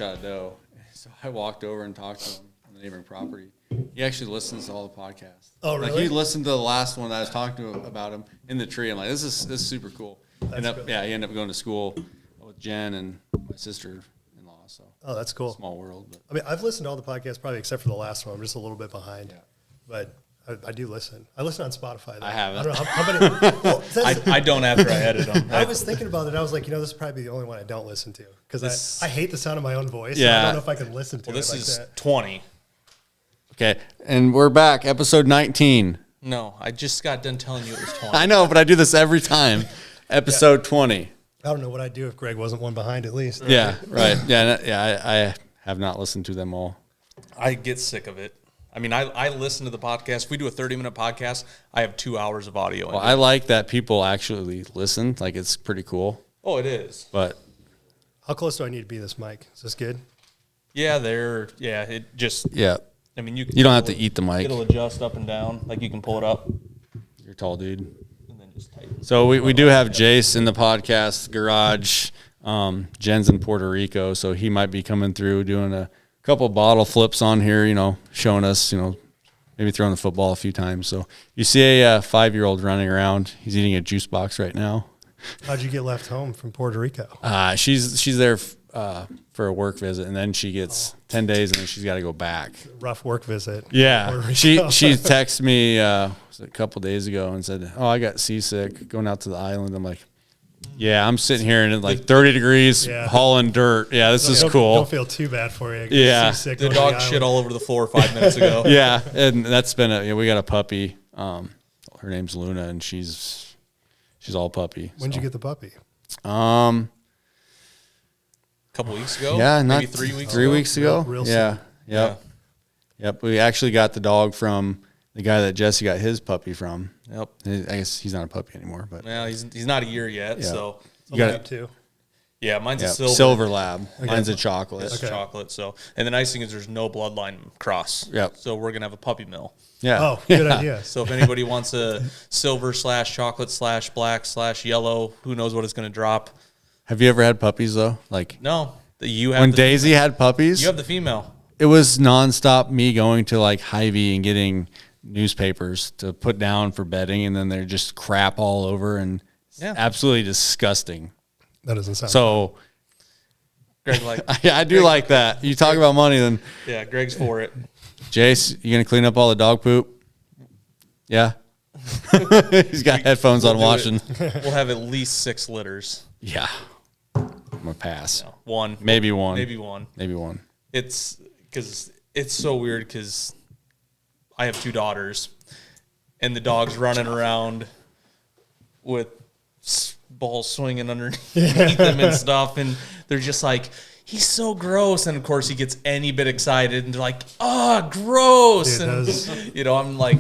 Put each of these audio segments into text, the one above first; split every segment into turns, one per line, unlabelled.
shot of doe. So I walked over and talked to him on the neighboring property. He actually listens to all the podcasts.
Oh, really?
Like he listened to the last one that I was talking to him about him in the tree. I'm like, this is super cool. He ended up going to school with Jen and my sister-in-law. So
that's cool.
Small world. But.
I mean, I've listened to all the podcasts probably except for the last one. I'm just a little bit behind. Yeah. But I do listen. I listen on Spotify, though.
I haven't.
I don't know how many.
I don't after I edit them.
I was thinking about it. I was like, this is probably the only one I don't listen to because I hate the sound of my own voice.
Yeah.
So I don't know if I can listen to it
this
like
is
that.
20.
Okay, and we're back, episode 19.
No, I just got done telling you it was 20.
I know, but I do this every time. Episode 20.
I don't know what I'd do if Greg wasn't one behind at least.
Yeah, right. Yeah, I have not listened to them all.
I get sick of it. I mean, I listen to the podcast. If we do a 30-minute podcast, I have 2 hours of audio.
Well, I like that people actually listen. Like, it's pretty cool.
Oh, it is.
But
how close do I need to be this mic? Is this good?
Yeah, it just.
Yeah.
I mean, you
don't have to eat the mic.
It'll adjust up and down. Like, you can pull it up.
You're a tall dude.
And then just tighten.
So we do have Jace in the podcast garage. Jen's in Puerto Rico, so he might be coming through doing a couple bottle flips on here, showing us, maybe throwing the football a few times. So you see a 5-year-old running around. He's eating a juice box right now.
How'd you get left home from Puerto Rico?
She's there for a work visit, and then she gets 10 days, and then she's got to go back.
Rough work visit.
Yeah. She texted me a couple days ago and said, "Oh, I got seasick going out to the island." I'm like, "Yeah, I'm sitting here in like 30 degrees hauling dirt. Yeah, this is cool."
Don't feel too bad for you.
Yeah.
The dog shit all over the floor 5 minutes ago.
Yeah, and that's been we got a puppy. Her name's Luna, and she's all puppy.
When'd you get the puppy?
Couple weeks ago?
Yeah,
maybe 3 weeks ago.
3 weeks ago.
Real
yeah.
soon.
Yep. We actually got the dog from the guy that Jesse got his puppy from.
Yep.
I guess he's not a puppy anymore, but
yeah, he's not a year yet.
Yeah.
So
You got it too.
Yeah, mine's a
silver lab. Okay. Mine's a chocolate.
It's chocolate. So, and the nice thing is there's no bloodline cross.
Yep.
So we're gonna have a puppy mill.
Yeah.
Oh, good idea.
So if anybody wants a silver / chocolate / black / yellow, who knows what it's gonna drop?
Have you ever had puppies though? Like
no. You have
when Daisy had puppies.
You have the female.
It was nonstop me going to like Hy-Vee and getting newspapers to put down for bedding, and then they're just crap all over and absolutely disgusting.
That doesn't sound
so.
Greg, like
I do like that. You talk about money, then
yeah, Greg's for it.
Jace, you gonna clean up all the dog poop? Yeah. He's got headphones on watching.
We'll have at least 6 litters.
Yeah. I'm gonna pass.
No, one.
Maybe one.
Maybe one.
Maybe one.
It's because it's so weird because I have 2 daughters, and the dog's running around with balls swinging underneath them and stuff, and they're just like, he's so gross, and of course he gets any bit excited, and they're like, oh, gross. Dude, and I'm like,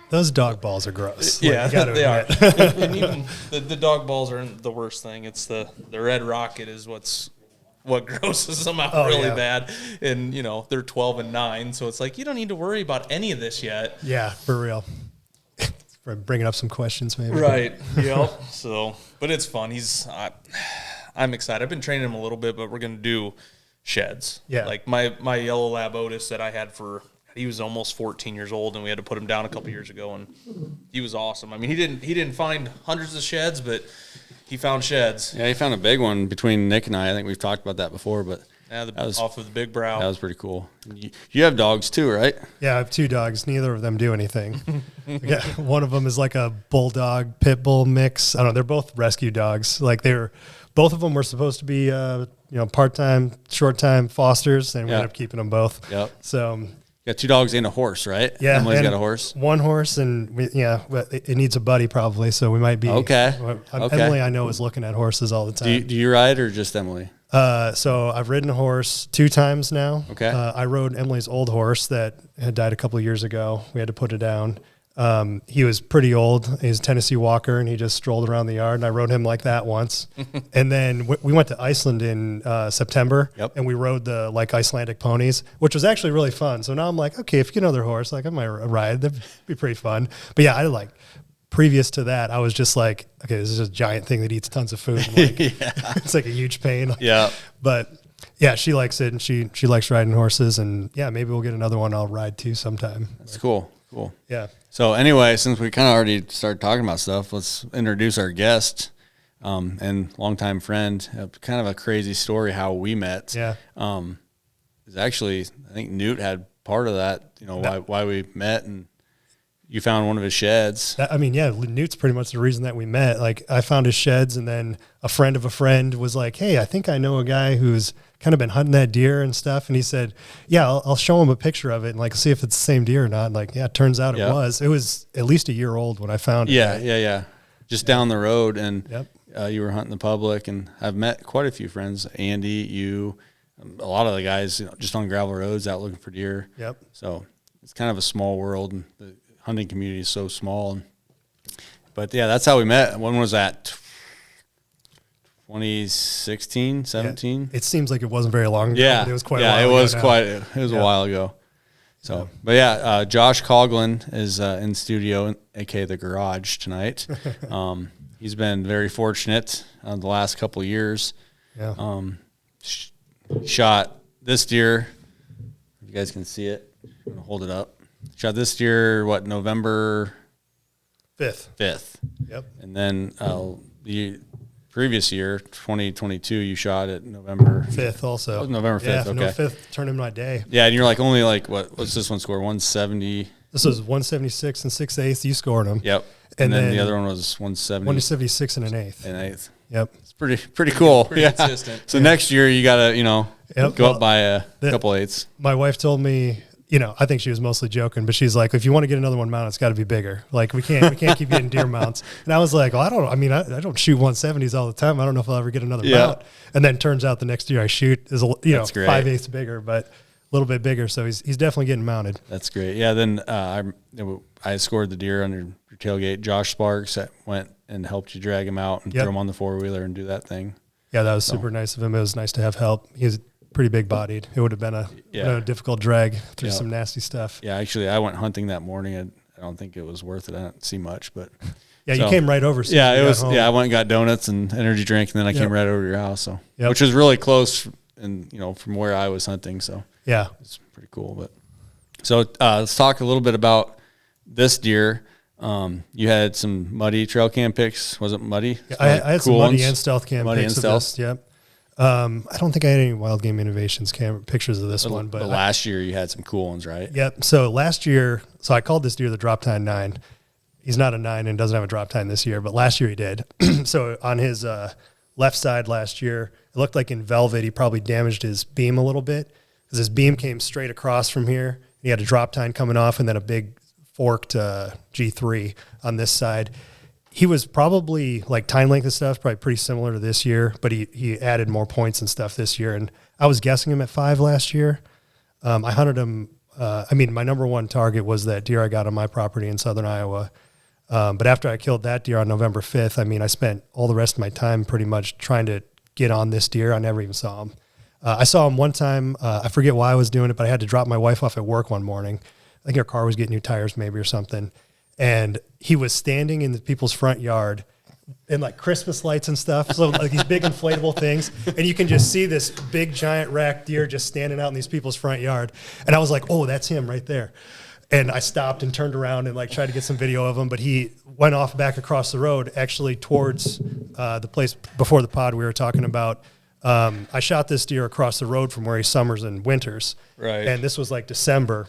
those dog balls are gross.
Yeah, they are. And even the dog balls aren't the worst thing. It's the red rocket is what grosses them out bad. And they're 12 and 9, so it's like you don't need to worry about any of this yet.
Yeah, for real. For bringing up some questions, maybe.
Right. Yep. So, but it's fun. I'm excited. I've been training him a little bit, but we're gonna do sheds.
Yeah.
Like my yellow lab Otis that I had he was almost 14 years old, and we had to put him down a couple years ago, and he was awesome. I mean, he didn't find hundreds of sheds, but he found sheds.
Yeah, he found a big one between Nick and I. I think we've talked about that before, but
that was off of the big brow.
That was pretty cool. You have dogs too, right?
Yeah, I have 2 dogs. Neither of them do anything. Yeah, one of them is like a bulldog pit bull mix. I don't know. They're both rescue dogs. Like both of them were supposed to be part-time, short-time fosters, and we ended up keeping them both.
Yep.
So
you got 2 dogs and a horse, right?
Yeah,
Emily's got a horse.
1 horse, and it needs a buddy probably. So we might be
okay.
Emily, I know, is looking at horses all the time.
Do you ride or just Emily?
So I've ridden a horse 2 times now.
Okay.
I rode Emily's old horse that had died a couple of years ago. We had to put it down. He was pretty old. He's a Tennessee Walker, and he just strolled around the yard, and I rode him like that once. And then we went to Iceland in September, and we rode the Icelandic ponies, which was actually really fun. So now I'm like, okay, if you get another horse, I might ride. That'd be pretty fun. But yeah, previous to that, I was just like, okay, this is a giant thing that eats tons of food. It's like a huge pain.
Yeah.
But Yeah, she likes it, and she likes riding horses, and yeah, maybe we'll get another one I'll ride too sometime.
That's cool. Cool.
Yeah.
So anyway, since we kind of already started talking about stuff, let's introduce our guest and longtime friend. Kind of a crazy story how we met.
Yeah.
Is actually, I think Newt had part of that, why we met, and you found one of his sheds.
Newt's pretty much the reason that we met. Like, I found his sheds, and then a friend of a friend was like, hey, I think I know a guy who's kind of been hunting that deer and stuff. And he said, yeah, I'll show him a picture of it and like see if it's the same deer or not. And like, yeah, it turns out it was. It was at least a year old when I found it.
Yeah. Just down the road, and
Yep.
You were hunting the public, and I've met quite a few friends, Andy, you, a lot of the guys just on gravel roads out looking for deer.
Yep.
So it's kind of a small world, and the hunting community is so small. But yeah, that's how we met. When was that? 2016, 17?
Yeah. It seems like it wasn't very long ago.
Yeah.
But it was quite a
yeah,
while
it was
ago
quite,
now.
it was a while ago. So, but yeah, Josh Koglin is in studio, aka the garage tonight. He's been very fortunate the last couple of years.
Yeah.
Shot this deer. You guys can see it. I'm gonna hold it up. Shot this deer, November 5th.
Yep.
And then the previous year, 2022, you shot it November
5th also.
Oh, November 5th,
yeah,
okay.
November 5th turned in my day.
Yeah, and you're like only like, what's this one score? 170.
This was 176 and 6/8. You scored them.
Yep. And then the other one was 170.
176 and an eighth. Yep.
It's pretty cool.
Pretty consistent.
So next year you got to, go up by a couple eighths.
My wife told me, I think she was mostly joking, but she's like, if you want to get another one mounted, it's got to be bigger. Like we can't keep getting deer mounts. And I was like, I don't shoot 170s all the time. I don't know if I'll ever get another mount. And then turns out the next year I shoot is 5/8 bigger, but a little bit bigger. So he's definitely getting mounted.
That's great. Yeah. Then I scored the deer under your tailgate. Josh Sparks went and helped you drag him out and throw him on the 4-wheeler and do that thing.
Yeah, that was super nice of him. It was nice to have help. He's pretty big bodied. It would have been a difficult drag through some nasty stuff.
Yeah, actually, I went hunting that morning. I don't think it was worth it. I didn't see much, but
yeah, you came right over.
Yeah, it was. Yeah, I went and got donuts and energy drink, and then I came right over to your house. So, which was really close, and from where I was hunting. So
yeah,
it's pretty cool. But so let's talk a little bit about this deer. You had some muddy trail cam pics. Was it muddy?
Yeah, I had cool some muddy and stealth cam pics of this. Yep. I don't think I had any Wild Game Innovations pictures of this one, but
last year you had some cool ones, right?
Yep. So last year, I called this deer the drop tine 9. He's not a 9 and doesn't have a drop tine this year, but last year he did. So on his left side last year, it looked like in velvet he probably damaged his beam a little bit because his beam came straight across from here. He had a drop tine coming off and then a big forked G3 on this side. He was probably like time length and stuff, probably pretty similar to this year, but he added more points and stuff this year. And I was guessing him at 5 last year. I hunted him. My number one target was that deer I got on my property in southern Iowa. But after I killed that deer on November 5th, I spent all the rest of my time pretty much trying to get on this deer. I never even saw him. I saw him one time. I forget why I was doing it, but I had to drop my wife off at work one morning. I think her car was getting new tires maybe or something. And he was standing in the people's front yard in like Christmas lights and stuff. So like these big inflatable things. And you can just see this big giant rack deer just standing out in these people's front yard. And I was like, oh, that's him right there. And I stopped and turned around and like tried to get some video of him. But he went off back across the road, actually towards the place before the pod we were talking about. I shot this deer across the road from where he summers and winters.
Right.
And this was like December.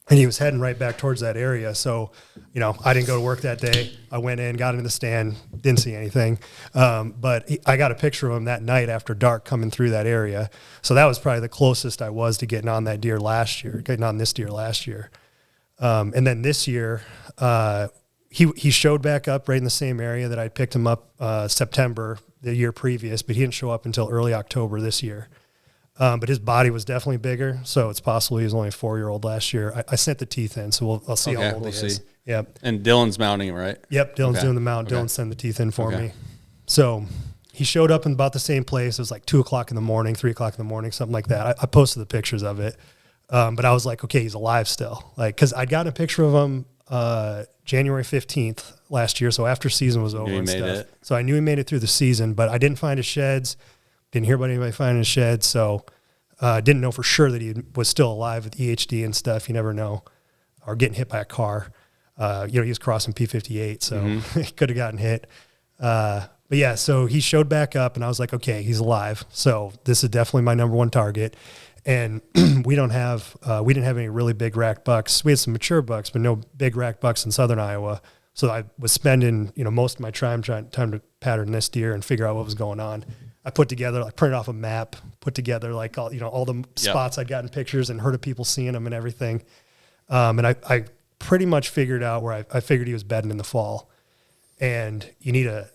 And he was heading right back towards that area. So, I didn't go to work that day. I went in, got into the stand, didn't see anything. But I got a picture of him that night after dark coming through that area. So that was probably the closest I was to getting on this deer last year. And then this year, he showed back up right in the same area that I picked him up September the year previous, but he didn't show up until early October this year. But his body was definitely bigger, so it's possible he was only a 4-year-old last year. I sent the teeth in, so I'll see how old he is. Yep.
And Dylan's mounting him, right?
Yep, Dylan's doing the mount. Dylan sent the teeth in for me. So he showed up in about the same place. It was like 2 o'clock in the morning, 3 o'clock in the morning, something like that. I posted the pictures of it. But I was like, okay, he's alive still. Because I'd gotten a picture of him January 15th last year, so after season was over and stuff. So I knew he made it through the season, but I didn't find his sheds. Didn't hear about anybody finding his shed, so didn't know for sure that he was still alive with EHD and stuff. You never know. Or getting hit by a car. He was crossing P58, so he could have gotten hit. But yeah, so he showed back up, and I was like, okay, he's alive. So this is definitely my number one target. And we didn't have any really big rack bucks. We had some mature bucks, but no big rack bucks in southern Iowa. So I was spending, most of my time trying to pattern this deer and figure out what was going on. I put together, printed off a map, put together all the spots I'd gotten pictures and heard of people seeing them and everything. And I pretty much figured out where I figured he was bedding in the fall. And you need a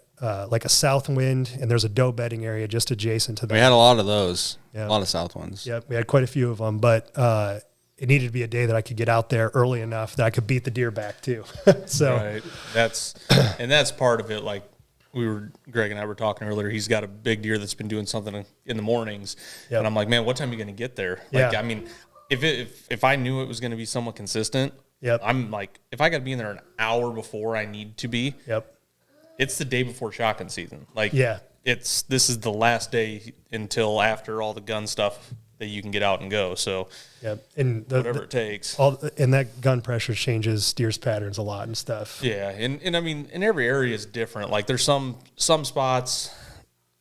south wind, and there's a doe bedding area just adjacent to that.
We had a lot of those, a lot of south ones.
Yep, we had quite a few of them, but it needed to be a day that I could get out there early enough that I could beat the deer back too. So
right. That's part of it. Like Greg and I were talking earlier, he's got a big deer that's been doing something in the mornings. Yep. And I'm like, man, what time are you going to get there? Like, I mean, if I knew it was going to be somewhat consistent, I'm like, if I got to be in there an hour before I need to be, it's the day before shotgun season. Like, this is the last day until after all the gun stuff that you can get out and go. So,
and
whatever it takes.
And that gun pressure changes deer's patterns a lot and stuff.
Yeah, and I mean, and every area is different. Like, there's some spots,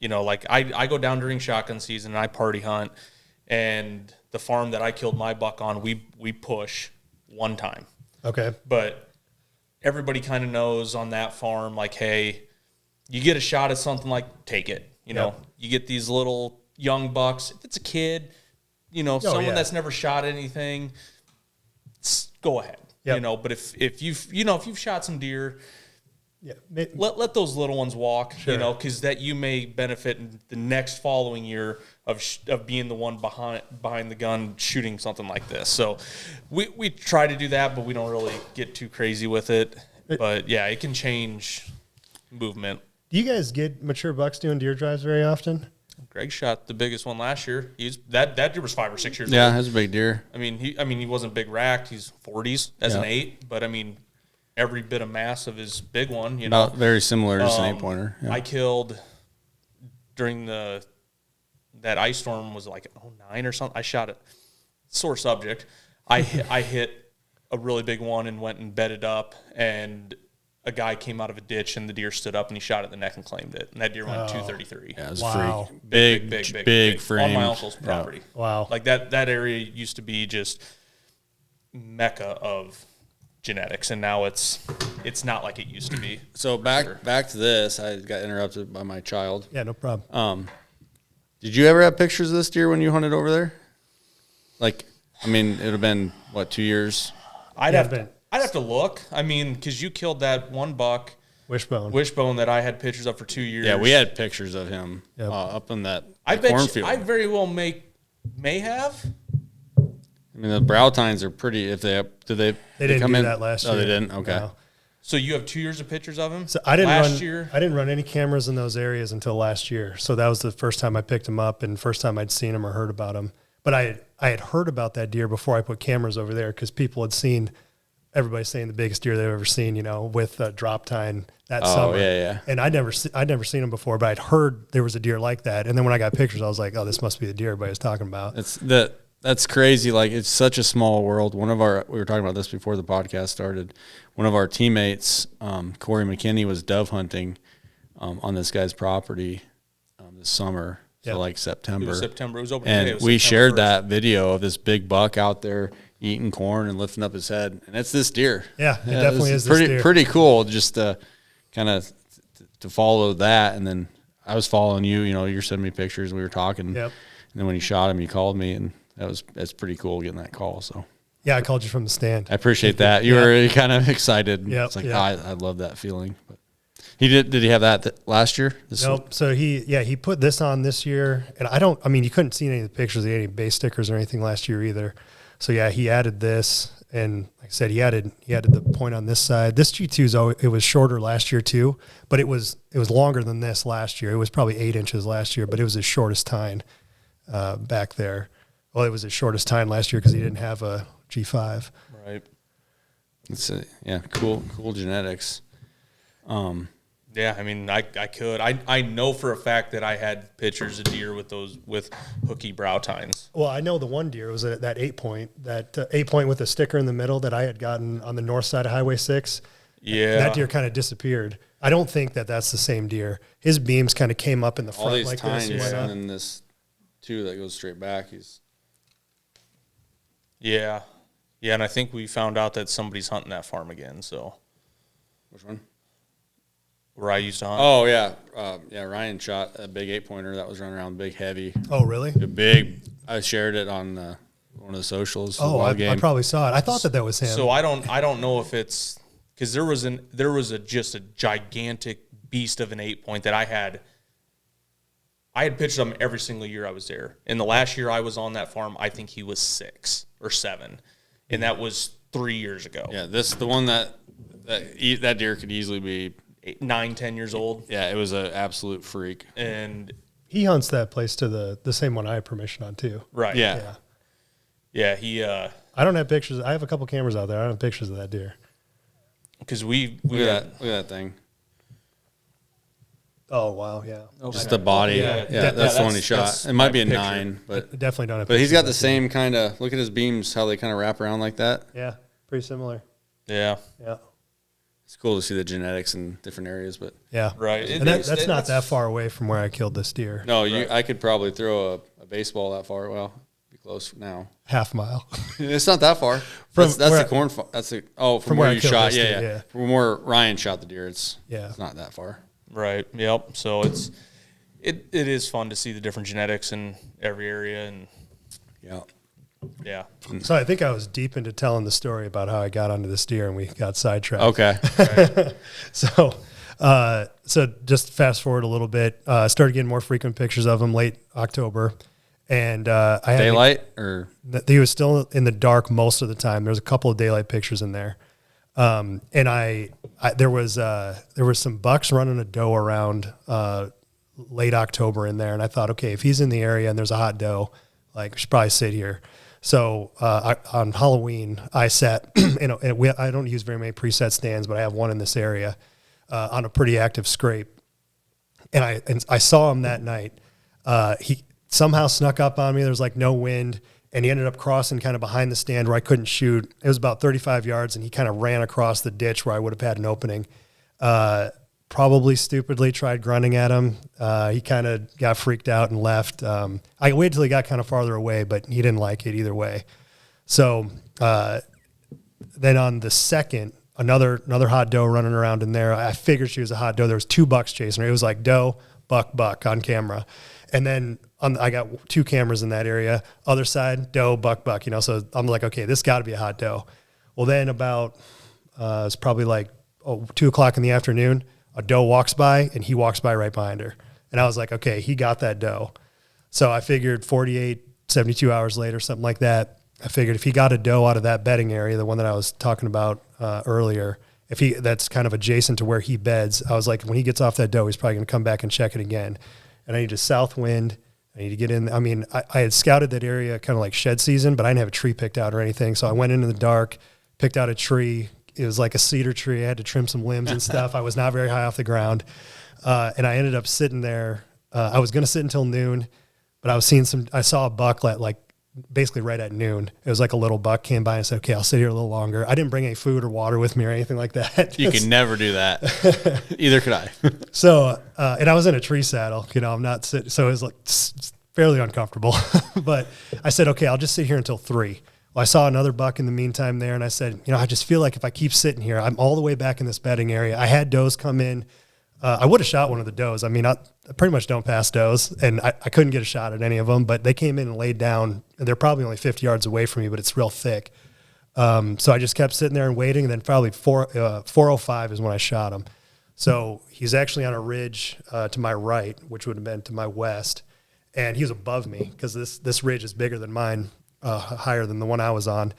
like I go down during shotgun season and I party hunt, and the farm that I killed my buck on, we push one time.
Okay.
But everybody kind of knows on that farm, like, hey, you get a shot at something, like, take it. You know, you get these little young bucks. If it's a kid, someone that's never shot anything, go ahead. But if you've shot some deer, let those little ones walk. Sure. Because that you may benefit in the next following year of being the one behind the gun shooting something like this. So we try to do that, but we don't really get too crazy with it. But yeah, it can change movement.
Do you guys get mature bucks doing deer drives very often?
Greg shot the biggest one last year. That deer was 5 or 6 years old.
Yeah, that's a big deer.
I mean, he wasn't big racked. He's 40s as an 8, but I mean, every bit of mass of his big one,
About very similar to an 8-pointer. Yeah.
I killed during that ice storm was like 09 or something. I shot it. Sore subject. I hit a really big one and went and bedded up, and a guy came out of a ditch and the deer stood up and he shot it in the neck and claimed it. And that deer went 233.
Yeah, it was
wow.
freak. Big frame.
On my uncle's property.
Yeah. Wow.
Like that area used to be just mecca of genetics, and now it's not like it used to be.
So back to this, I got interrupted by my child.
Yeah, no problem.
Did you ever have pictures of this deer when you hunted over there? Like, I mean, it would have been, 2 years?
I'd have to look. I mean, because you killed that one buck, Wishbone, that I had pictures of for 2 years.
Yeah, we had pictures of him up in that cornfield.
I very well may have.
I mean, the brow tines are pretty. If they
didn't
come
do
in
that last year.
Oh, they didn't. Okay.
No.
So you have 2 years of pictures of him?
So I didn't run any cameras in those areas until last year. So that was the first time I picked him up and first time I'd seen him or heard about him. But I had heard about that deer before I put cameras over there because people had seen everybody saying the biggest deer they've ever seen, with drop tine that summer.
Yeah.
And I'd never seen him before, but I'd heard there was a deer like that. And then when I got pictures, I was like, oh, this must be the deer everybody was talking about.
That's crazy. Like, it's such a small world. We were talking about this before the podcast started. One of our teammates, Corey McKinney, was dove hunting on this guy's property this summer. So like September.
It was September. It was open.
And we shared that video of this big buck out there eating corn and lifting up his head, and it's this deer.
Yeah, it definitely is
pretty
this deer.
Pretty cool just to kind of to follow that. And then I was following you. You're sending me pictures. We were talking.
Yep.
And then when you shot him, you called me, and that's pretty cool getting that call. So
yeah, I called you from the stand.
I appreciate that. You were kind of excited.
Yeah,
it's like I love that feeling. But did he have that last year?
Nope. So he put this on this year, and you couldn't see any of the pictures. He had any base stickers or anything last year either. So yeah, he added this, and like I said, he added the point on this side. This G2 it was shorter last year too, but it was longer than this last year. It was probably 8 inches last year, but it was his shortest tine back there. Well, it was his shortest tine last year because he didn't have a G5.
Right.
It's cool genetics.
Yeah, I mean, I could. I know for a fact that I had pictures of deer with hooky brow tines.
Well, I know the one deer was that 8-point, that 8-point with a sticker in the middle that I had gotten on the north side of Highway 6.
Yeah.
That deer kind of disappeared. I don't think that that's the same deer. His beams kind of came up in the front like this.
And then this two that goes straight back.
Yeah, and I think we found out that somebody's hunting that farm again. So,
which one?
Where I used to hunt.
Oh yeah, Ryan shot a big 8-pointer that was running around, big, heavy.
Oh really?
A big. I shared it on one of the socials.
Oh, I probably saw it. I thought that was him.
So I don't know if it's because there was just a gigantic beast of an 8-point that I had pitched him every single year I was there. And the last year I was on that farm, I think he was 6 or 7, and that was 3 years ago.
Yeah, the one that deer could easily be
9, 10 years old.
Yeah, it was an absolute freak.
And
he hunts that place to the same one I have permission on too.
Right. Yeah. He.
I don't have pictures. I have a couple cameras out there. I don't have pictures of that deer.
Because we
look at that thing.
Oh wow, yeah.
Okay. Just the body. Yeah, that's the one he shot. It might be a picture. 9, but
I definitely don't have.
But he's got the same kind of look at his beams, how they kind of wrap around like that.
Yeah, pretty similar.
Yeah.
It's cool to see the genetics in different areas, but
yeah,
right.
And that's not that far away from where I killed this deer.
No, I could probably throw a baseball that far. Well, be close now.
Half mile.
It's not that far. That's the corn. That's from where you shot. Yeah. From where Ryan shot the deer, it's not that far.
Right. Yep. So it is fun to see the different genetics in every area, and yeah.
So I think I was deep into telling the story about how I got onto this deer and we got sidetracked.
Okay.
Right. So just fast forward a little bit. Started getting more frequent pictures of him late October, and I had
daylight or
he was still in the dark most of the time. There was a couple of daylight pictures in there, and there was some bucks running a doe around late October in there, and I thought, okay, if he's in the area and there's a hot doe, like we should probably sit here. So on Halloween, I sat, I don't use very many preset stands, but I have one in this area on a pretty active scrape. And I saw him that night. He somehow snuck up on me. There was like no wind, and he ended up crossing kind of behind the stand where I couldn't shoot. It was about 35 yards, and he kind of ran across the ditch where I would have had an opening. Probably stupidly tried grunting at him. He kind of got freaked out and left. I waited till he got kind of farther away, but he didn't like it either way. So then on the second, another hot doe running around in there. I figured she was a hot doe. There was 2 bucks chasing her. It was like doe, buck on camera. And then I got 2 cameras in that area. Other side, doe, buck. So I'm like, okay, this got to be a hot doe. Well, then about it's probably like 2:00 in the afternoon. A doe walks by, and he walks by right behind her. And I was like, okay, he got that doe. So I figured 48, 72 hours later, something like that, I figured if he got a doe out of that bedding area, the one that I was talking about earlier, that's kind of adjacent to where he beds, I was like, when he gets off that doe, he's probably going to come back and check it again. And I need a south wind. I need to get in. I mean, I had scouted that area kind of like shed season, but I didn't have a tree picked out or anything. So I went into the dark, picked out a tree. It was like a cedar tree. I had to trim some limbs and stuff. I was not very high off the ground. And I ended up sitting there. I was going to sit until noon, but I saw a buck like basically right at noon. It was like a little buck came by and said, okay, I'll sit here a little longer. I didn't bring any food or water with me or anything like that.
You can never do that. Either could I.
So, and I was in a tree saddle, I'm not sitting. So it was like fairly uncomfortable, but I said, okay, I'll just sit here until 3. Well, I saw another buck in the meantime there, and I said, I just feel like if I keep sitting here, I'm all the way back in this bedding area. I had does come in. I would have shot one of the does. I mean, I pretty much don't pass does, and I couldn't get a shot at any of them, but they came in and laid down. And they're probably only 50 yards away from me, but it's real thick. So I just kept sitting there and waiting, and then probably 4:05 is when I shot him. So he's actually on a ridge to my right, which would have been to my west, and he was above me because this ridge is bigger than mine. Higher than the one I was on.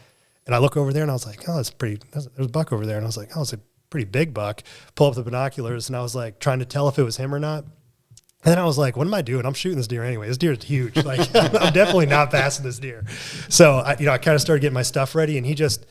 And I look over there and I was like, oh, there's a buck over there. And I was like, oh, it's a pretty big buck. Pull up the binoculars and I was like trying to tell if it was him or not. And then I was like, what am I doing? I'm shooting this deer anyway. This deer is huge. Like I'm definitely not passing this deer. So I kind of started getting my stuff ready and he just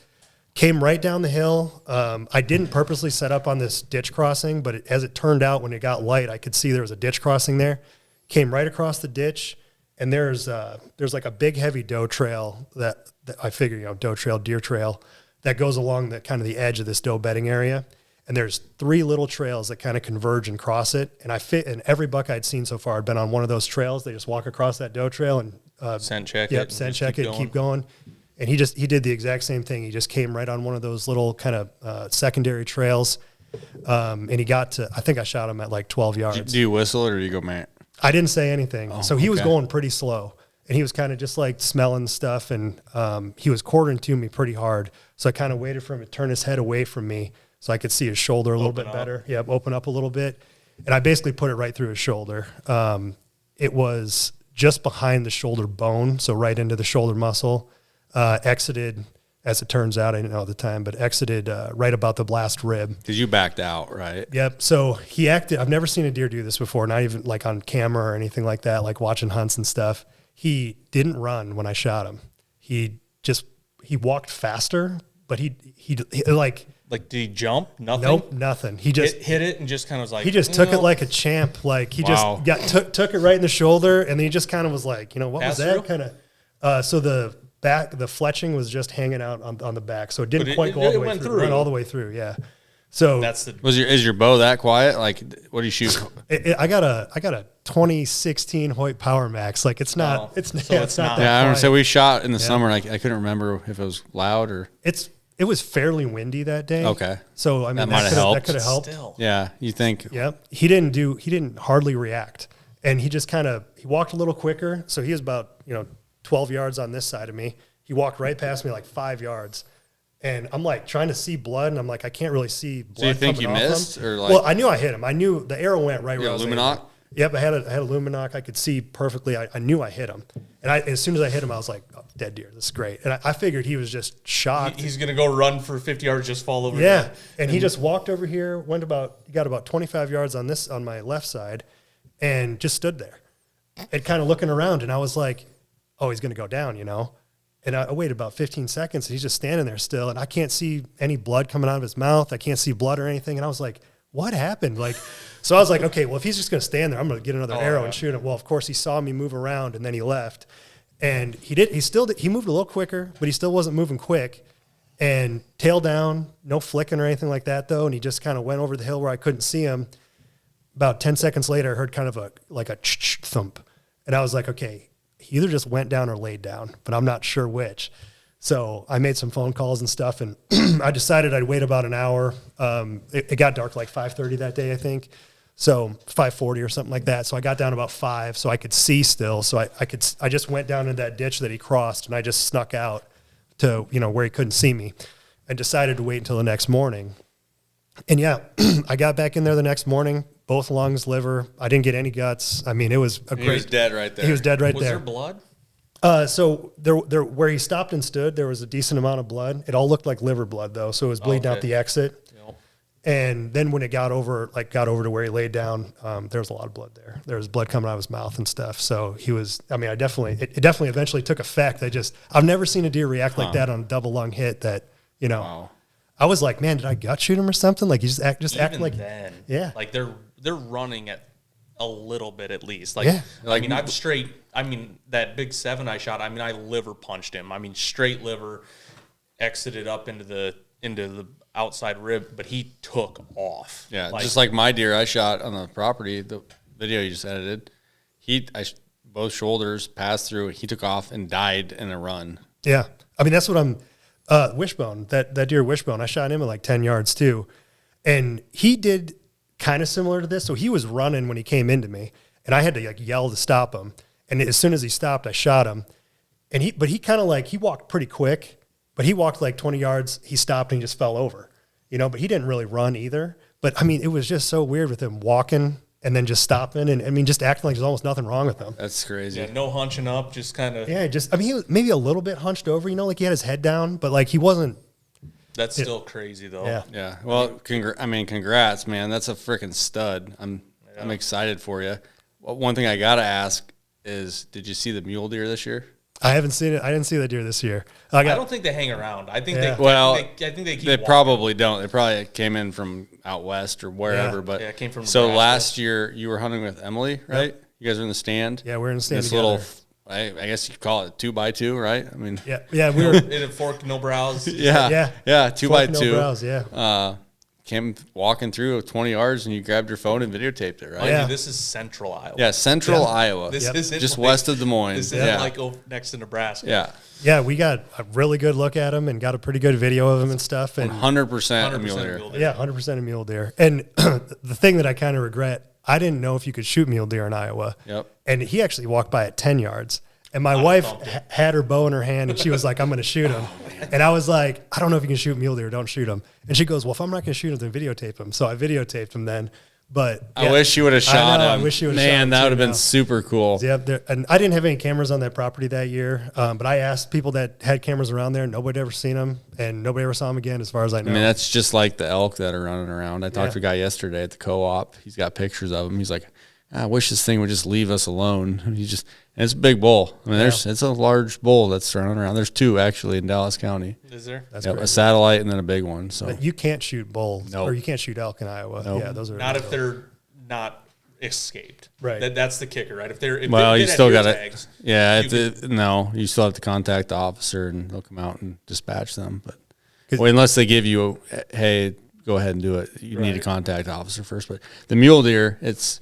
Came right down the hill. I didn't purposely set up on this ditch crossing, but as it turned out, when it got light, I could see there was a ditch crossing there. Came right across the ditch, and there's like a big heavy doe trail that I figure, doe trail, deer trail that goes along the kind of the edge of this doe bedding area. And there's 3 little trails that kind of converge and cross it. And and every buck I'd seen so far had been on one of those trails. They just walk across that doe trail and
scent check
yep,
it.
scent check it, keep going. And he did the exact same thing. He just came right on one of those little kind of secondary trails. And he got to, I think I shot him at like 12 yards.
Do you whistle or do you go, man?
I didn't say anything. So he was
okay.
going pretty slow. And he was kind of just like smelling stuff. And he was quartering to me pretty hard. So I kind of waited for him to turn his head away from me so I could see his shoulder a little bit better. Yep, open up a little bit. And I basically put it right through his shoulder. It was just behind the shoulder bone, so right into the shoulder muscle. Exited, as it turns out, I didn't know at the time, but exited right about the blast rib.
Because you backed out, right?
Yep. So he acted. I've never seen a deer do this before, not even like on camera or anything like that, like watching hunts and stuff. He didn't run when I shot him. He walked faster, but he like
did he jump? Nothing?
Nope, nothing. He just
hit it and just kind of was like.
He just took it like a champ. Like he
Wow.
just took it right in the shoulder, and then he just kind of was like, what
Pass
was that
through?
kind of? So the fletching was just hanging out on the back, so it didn't quite go all the way through. It went all the way through, yeah. So
Is your bow that quiet? Like, what do you shoot?
I got a 2016 Hoyt Power Max. Like it's not. It's not that.
Yeah, I don't
quiet.
say we shot in the summer. And I couldn't remember if it was loud or.
It was fairly windy that day.
Okay.
So I mean
That
could have helped.
Still.
Yeah, you think?
Yep. He didn't hardly react, and he just he walked a little quicker. So he was about 12 yards on this side of me. He walked right past me like 5 yards. And I'm like trying to see blood, and I'm like, I can't really see blood.
So you think
coming
you
off
missed,
him.
or like?
Well, I knew I hit him. I knew the arrow went right where I was aiming.
Luminoc?
Yep, I had a Luminoc. I could see perfectly. I knew I hit him, and as soon as I hit him, I was like, oh, dead deer. This is great. And I figured he was just shocked.
He's gonna go run for 50 yards, just fall over.
Yeah,
there.
and he just walked over here, got about 25 yards on my left side, and just stood there, and kind of looking around. And I was like, oh, he's gonna go down, And I waited about 15 seconds, and he's just standing there still, and I can't see any blood coming out of his mouth. I can't see blood or anything, and I was like, what happened? So I was like, okay, well, if he's just going to stand there, I'm going to get another arrow and shoot him. Well, of course, he saw me move around, and then he left. And he moved a little quicker, but he still wasn't moving quick. And tail down, no flicking or anything like that, though, and he just kind of went over the hill where I couldn't see him. About 10 seconds later, I heard kind of a thump, and I was like, okay, he either just went down or laid down, but I'm not sure which. So I made some phone calls and stuff, and I decided I'd wait about an hour. It got dark like 5:30 that day, I think. So 5:40 or something like that. So I got down about 5 so I could see still. So I just went down in that ditch that he crossed, and I just snuck out to, where he couldn't see me, and decided to wait until the next morning. And yeah, I got back in there the next morning, both lungs, liver. I didn't get any guts. I mean, it was a great.
He was dead right there.
He was dead right
Was
there.
there blood?
So there, where he stopped and stood, there was a decent amount of blood. It all looked like liver blood though, so it was bleeding out the exit.
Yep.
And then when it got over to where he laid down, there was a lot of blood there. There was blood coming out of his mouth and stuff. So he was. I mean, it definitely eventually took effect. I've never seen a deer react like that on a double lung hit. That
Wow.
I was like, man, did I gut shoot him or something? Like he just acting like
then,
yeah.
Like they're running at a little bit at least.
Yeah.
I'm straight. I mean, that big 7 I shot. I mean, I liver punched him. I mean, straight liver, exited up into the outside rib, but he took off.
Yeah, just like my deer I shot on the property, the video you just edited. Both shoulders passed through. He took off and died in a run.
Yeah, I mean that's what I'm. Wishbone, that deer Wishbone, I shot him at like 10 yards too, and he did kind of similar to this. So he was running when he came into me, and I had to yell to stop him. And as soon as he stopped, I shot him. And he kind of he walked pretty quick, but he walked like 20 yards. He stopped and he just fell over, but he didn't really run either. But I mean, it was just so weird with him walking and then just stopping. And I mean, just acting like there's almost nothing wrong with him.
That's crazy.
Yeah, no hunching up, just kind of.
Yeah, he was maybe a little bit hunched over, like he had his head down, but he wasn't.
That's still crazy though.
Yeah.
Yeah. Well, congrats, man. That's a freaking stud. I'm excited for you. Well, one thing I gotta ask is, did you see the mule deer this year?
I haven't seen it. I didn't see that deer this year.
I don't think they hang around. I think
Yeah.
I think they keep
They
walking.
probably don't. They probably came in from out west or wherever.
Yeah.
But
Yeah, it came from
so
Nebraska.
last year you were hunting with Emily, right? You guys were in the stand.
Yeah, we're in the stand
This
together.
little, I guess you could call it 2x2, right? I mean,
Yeah, we were.
in a fork, no brows.
Yeah.
2x2.
No browse, yeah.
Came walking through 20 yards and you grabbed your phone and videotaped it, right?
Mind
Yeah.
you, this is central Iowa.
Yeah, central Iowa.
This isn't
just
like-
west of Des Moines.
This isn't
yeah.
like next to Nebraska.
Yeah.
Yeah, we got a really good look at him and got a pretty good video of him and stuff. And
100% mule
100%
deer.
mule deer.
yeah, 100% a mule deer. And the thing that I kind of regret, I didn't know if you could shoot mule deer in Iowa.
Yep.
And he actually walked by at 10 yards. And my wife
thumped it.
had her bow in her hand and she was like, I'm going to shoot him. And I was like, I don't know if you can shoot mule deer. Don't shoot him. And she goes, well, if I'm not going to shoot him, then videotape him. So I videotaped him then. But
I
yeah,
wish you would have shot
know,
him.
I wish you would have
Man,
shot him
that
too
would have been
now.
super cool.
Yeah, and I didn't have any cameras on that property that year. But I asked people that had cameras around there. Nobody ever seen them, and nobody ever saw him again, as far as I know.
I mean, that's just like the elk that are running around. I talked
Yeah.
to a guy yesterday at the co-op. He's got pictures of him. He's like, I wish this thing would just leave us alone. And and it's a big bull. I mean, it's a large bull that's running around. There's two actually in Dallas County.
Is there?
That's
Yep, a
crazy.
satellite and then a big one. So
But you can't shoot bulls,
Nope.
or you can't shoot elk in Iowa.
Nope.
Yeah, those are
Not if they're not escaped.
Right.
That's the kicker, right? If they
well, you
get
still
ear
got to.
tags,
Yeah,
you
no, you still have to contact the officer and they'll come out and dispatch them. But
'Cause-
well, unless they give you, hey, go ahead and do it. You need to
Right.
contact the officer first. But the mule deer, it's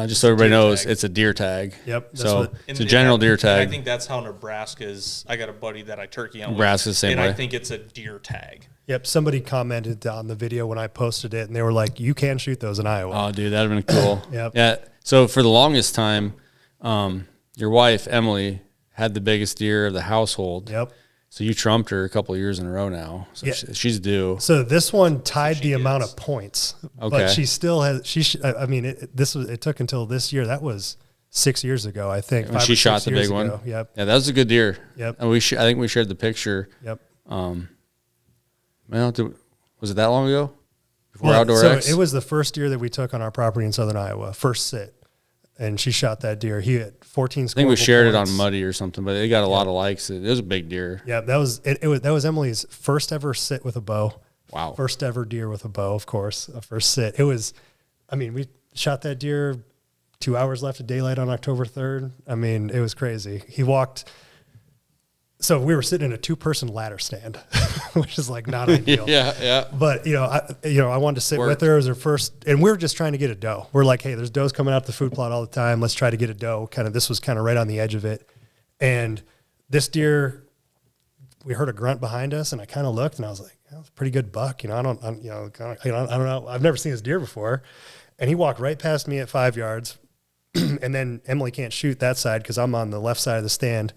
just so everybody
deer
knows,
tag.
it's a deer tag.
Yep, that's
So
what-
it's a general deer
and
tag.
I think that's how Nebraska's. I got a buddy that I turkey hunt with,
Nebraska's the same
and
way.
I think it's a deer tag.
Yep. Somebody commented on the video when I posted it, and they were like, "You can shoot those in Iowa."
Oh, dude, that'd have been cool.
Yep.
Yeah. So for the longest time, your wife Emily had the biggest deer of the household.
Yep.
So you trumped her a couple of years in a row now. So
Yeah.
she's due.
So this one tied the amount
gets.
of points,
Okay.
but she still has. I mean, it took until this year. That was 6 years ago, I think.
When
5
she
or
shot
6
the
years
big one.
ago. Yep.
Yeah, that was a good deer.
Yep.
And I think we shared the picture.
Yep.
Well, was it that long ago? Before
Well,
Outdoor
so
X?
it was the first deer that we took on our property in southern Iowa, first sit, and she shot that deer. He had 14.
I think we
scoreable
shared it
points.
on Muddy or something, but it got a lot of likes. It was a big deer.
Yeah, that was that was Emily's first ever sit with a bow.
Wow.
First ever deer with a bow, of course. A first sit. It was, I mean, we shot that deer 2 hours left of daylight on October 3rd. I mean, it was crazy. He walked. So we were sitting in a 2-person ladder stand, which is like not ideal.
Yeah.
But I wanted to sit
Worked.
with her as her first, and we were just trying to get a doe. We're like, hey, there's does coming out the food plot all the time. Let's try to get a doe. This was kind of right on the edge of it, and this deer, we heard a grunt behind us, and I kind of looked, and I was like, that's a pretty good buck. I don't know. I've never seen this deer before, and he walked right past me at 5 yards, and then Emily can't shoot that side because I'm on the left side of the stand.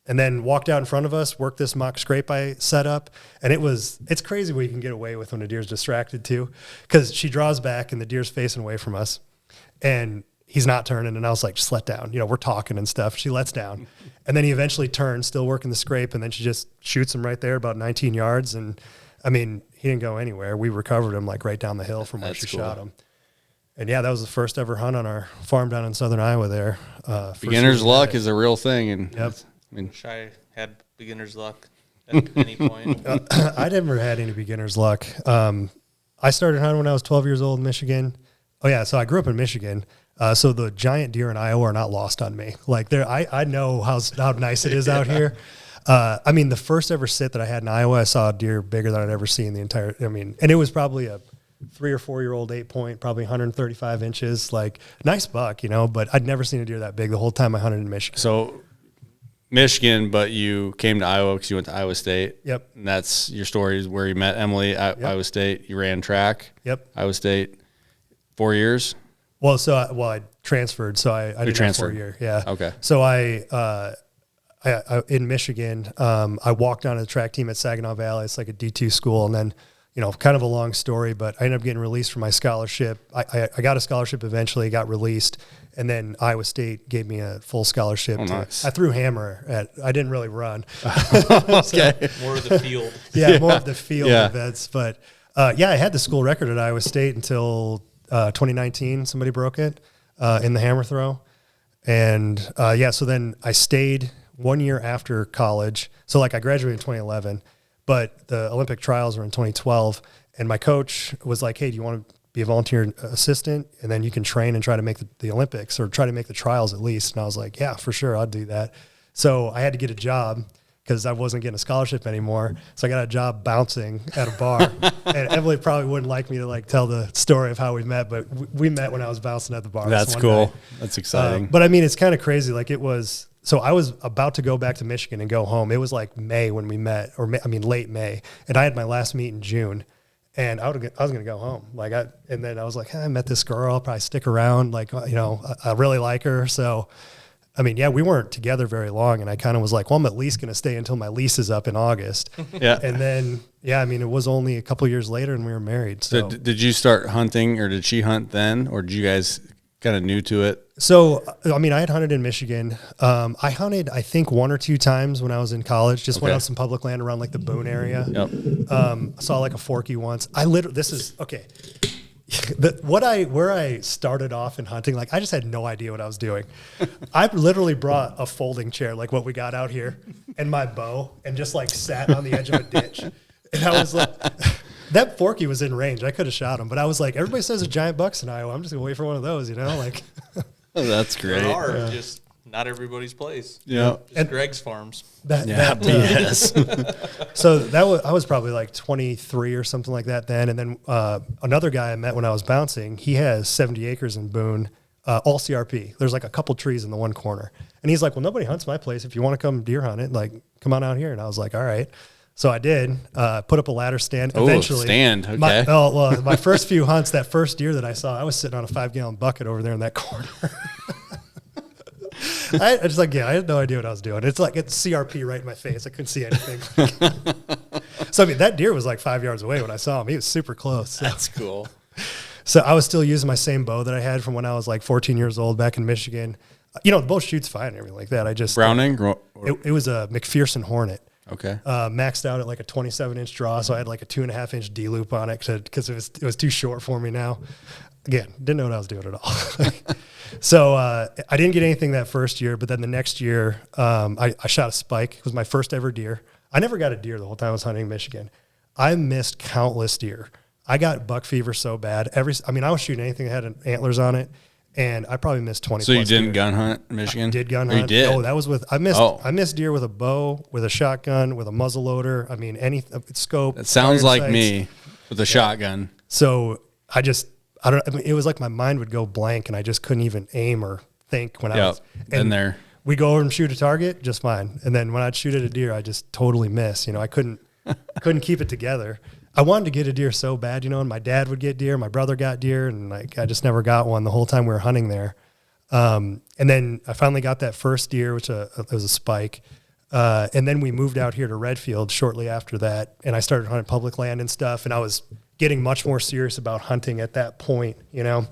And then walked out in front of us, worked this mock scrape I set up. And it's crazy what you can get away with when a deer's distracted too. Because she draws back and the deer's facing away from us. And he's not turning. And I was like, just let down. We're talking and stuff. She lets down. And then he eventually turns, still working the scrape. And then she just shoots him right there about 19 yards. And I mean, he didn't go anywhere. We recovered him like right down the hill from where
That's
she
cool.
shot him. And yeah, that was the first ever hunt on our farm down in southern Iowa there. First
Beginner's
year we
luck
had it.
is a real thing. And
Yep.
I mean,
Wish I had beginner's luck at any point.
I never had any beginner's luck. I started hunting when I was 12 years old in Michigan. Oh yeah, so I grew up in Michigan. So the giant deer in Iowa are not lost on me. Like I know how nice it is out here. I mean, the first ever sit that I had in Iowa, I saw a deer bigger than I'd ever seen and it was probably a 3 or 4 year old 8-point, probably 135 inches, like nice buck, but I'd never seen a deer that big the whole time I hunted in Michigan.
so Michigan, but you came to Iowa because you went to Iowa State.
Yep.
And that's your story is where you met Emily at Iowa State. You ran track.
Yep.
Iowa State, 4 years.
Well, I transferred, so I did a
transferred.
4-year. Yeah.
Okay.
So I in Michigan, I walked onto the track team at Saginaw Valley. It's like a D2 school, and then kind of a long story, but I ended up getting released from my scholarship. I got a scholarship eventually, got released, and then Iowa State gave me a full scholarship.
Nice.
I threw hammer I didn't really run.
Okay.
More of the field.
Yeah, more of the field
Yeah.
events, but I had the school record at Iowa State until 2019. Somebody broke it in the hammer throw, and so then I stayed 1 year after college. So like I graduated in 2011, but the Olympic trials were in 2012. And my coach was like, hey, do you want to be a volunteer assistant? And then you can train and try to make the Olympics, or try to make the trials at least. And I was like, yeah, for sure, I'll do that. So I had to get a job because I wasn't getting a scholarship anymore. So I got a job bouncing at a bar. And Emily probably wouldn't like me to like tell the story of how we met, but we met when I was bouncing at the bar.
That's cool. Night. That's exciting.
But I mean, it's kind of crazy. Like it was, so I was about to go back to Michigan and go home. It was like May when we met, or late May. And I had my last meet in June. And I was going to go home. And then I was like, hey, I met this girl. I'll probably stick around. Like, you know, I really like her. So, I mean, yeah, we weren't together very long. And I kind of was like, well, I'm at least going to stay until my lease is up in August.
Yeah.
And then, yeah, I mean, it was only a couple of years later and we were married. So
did you start hunting, or did she hunt then? Or did you guys kind of new to it?
So, I mean, I had hunted in Michigan. I hunted, I think, 1 or 2 times when I was in college. Just went on some public land around like the Boone area.
Yep.
I saw like a forky once. This is okay. Where I started off in hunting, like I just had no idea what I was doing. I literally brought a folding chair, like what we got out here, and my bow, and just like sat on the edge of a ditch. And I was like, that forky was in range. I could have shot him, but I was like, everybody says a giant buck's in Iowa. I'm just gonna wait for one of those, you know, like.
Oh, that's great.
They are just not everybody's place.
Yeah.
Just Greg's farms.
Yes.
So I was probably like 23 or something like that then. And then another guy I met when I was bouncing, he has 70 acres in Boone, all CRP. There's like a couple trees in the one corner. And he's like, well, nobody hunts my place. If you want to come deer hunt it, like come on out here. And I was like, all right. So I did put up a ladder stand. Eventually,
stand. Okay.
My first few hunts, that first deer that I saw, I was sitting on a 5-gallon bucket over there in that corner. I had no idea what I was doing. It's CRP right in my face. I couldn't see anything. So I mean, that deer was like 5 yards away when I saw him. He was super close. So.
That's cool.
So I was still using my same bow that I had from when I was like 14 years old back in Michigan. You know, the bow shoots fine and everything like that. I just
Browning.
It was a McPherson Hornet.
Okay.
Maxed out at like a 27-inch draw, so I had like a 2.5-inch D loop on it because it was too short for me now. Again, didn't know what I was doing at all. So I didn't get anything that first year, but then the next year I shot a spike. It was my first ever deer. I never got a deer the whole time I was hunting in Michigan. I missed countless deer. I got buck fever so bad. I was shooting anything that had antlers on it. And I probably missed 20.
So you didn't gun hunt in Michigan?
I did gun hunt.
You did?
Oh, that was I missed deer with a bow, with a shotgun, with a muzzle loader. I mean, any scope.
That sounds like
sights.
Me with a shotgun.
So it was like my mind would go blank and I just couldn't even aim or think when I was.
And there.
We go over and shoot a target, just fine. And then when I'd shoot at a deer, I just totally miss. You know, I couldn't keep it together. I wanted to get a deer so bad, you know, and my dad would get deer, my brother got deer, and like I just never got one the whole time we were hunting there. And then I finally got that first deer, which was a spike. And then we moved out here to Redfield shortly after that, and I started hunting public land and stuff, and I was getting much more serious about hunting at that point, you know.